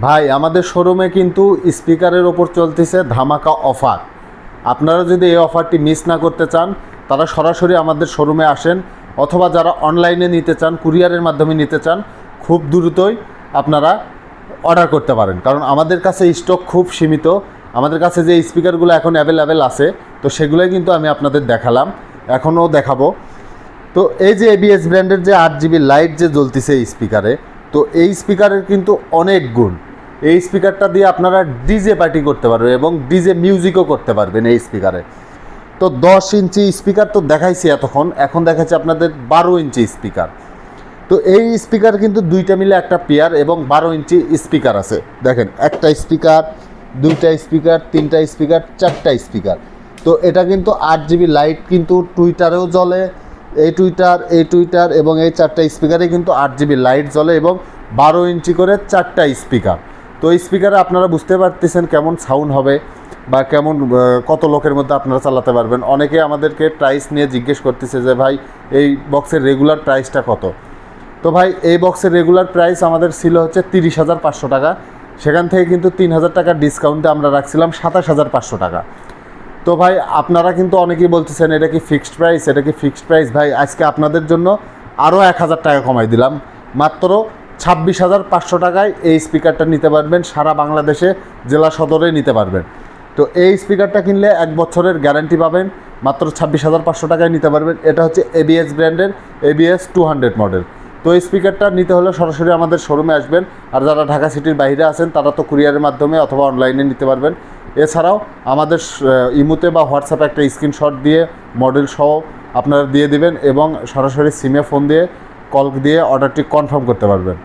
ভাই আমাদের শোরুমে কিন্তু স্পিকারের ওপর চলতেছে ধামাকা অফার। আপনারা যদি এই অফারটি মিস না করতে চান তারা সরাসরি আমাদের শোরুমে আসেন, অথবা যারা অনলাইনে নিতে চান, কুরিয়ারের মাধ্যমে নিতে চান, খুব দ্রুতই আপনারা অর্ডার করতে পারেন, কারণ আমাদের কাছে স্টক খুব সীমিত। আমাদের কাছে যে স্পিকারগুলো এখন অ্যাভেলেবেল আছে তো সেগুলোই কিন্তু আমি আপনাদের দেখালাম, এখনও দেখাবো। তো এই যে এবিএস ব্র্যান্ডের যে 8GB লাইট যে জ্বলতেছে এই স্পিকারে, তো এই স্পিকারের কিন্তু অনেক গুণ। এই স্পিকারটা দিয়ে আপনারা ডিজে পার্টি করতে পারবেন এবং ডিজে মিউজিকও করতে পারবেন এই স্পিকারে। তো 10 ইঞ্চি স্পিকার তো দেখাইছি এতক্ষণ, এখন দেখাচ্ছি আপনাদের 12 ইঞ্চি স্পিকার। তো এই স্পিকার কিন্তু দুইটা মিলে একটা পেয়ার এবং 12 ইঞ্চি স্পিকার আছে। দেখেন, একটা স্পিকার, দুইটা স্পিকার, তিনটা স্পিকার, চারটা স্পিকার। তো এটা কিন্তু 8GB লাইট কিন্তু টুইটারেও জ্বলে, এই টুইটার এবং এই চারটা স্পিকারে কিন্তু 8GB লাইট জ্বলে এবং 12 ইঞ্চি করে চারটা স্পিকার। তো এই স্পিকারে আপনারা বুঝতে পারতেছেন কেমন সাউন্ড হবে বা কেমন কত লোকের মধ্যে আপনারা চালাতে পারবেন। অনেকে আমাদেরকে প্রাইস নিয়ে জিজ্ঞেস করতেছে যে ভাই এই বক্সের রেগুলার প্রাইসটা কত। তো ভাই এই বক্সের রেগুলার প্রাইস আমাদের ছিল হচ্ছে 30,500 টাকা, সেখান থেকে কিন্তু 3,000 টাকার ডিসকাউন্টে আমরা রাখছিলাম 27,500 টাকা। তো ভাই আপনারা কিন্তু অনেকেই বলতেছেন এটা কি ফিক্সড প্রাইস, এটা কি ফিক্সড প্রাইস। ভাই আজকে আপনাদের জন্য আরও 1,000 টাকা কমাই দিলাম, মাত্র 26,500 টাকায় এই স্পিকারটা নিতে পারবেন। সারা বাংলাদেশে জেলা সদরে নিতে পারবেন। তো এই স্পিকারটা কিনলে 1 বছরের গ্যারান্টি পাবেন, মাত্র 26,500 টাকায় নিতে পারবেন। এটা হচ্ছে এবিএস ব্র্যান্ডের ABS 200 মডেল। তো এই স্পিকারটা নিতে হলে সরাসরি আমাদের শোরুমে আসবেন, আর যারা ঢাকা সিটির বাইরে আছেন তারা তো কুরিয়ারের মাধ্যমে অথবা অনলাইনে নিতে পারবেন। এছাড়াও আমাদের ইমোতে বা হোয়াটসঅ্যাপে একটা স্ক্রিনশট দিয়ে মডেল সহ আপনারা দিয়ে দিবেন এবং সরাসরি সিমে ফোন দিয়ে কল দিয়ে অর্ডারটি কনফার্ম করতে পারবেন।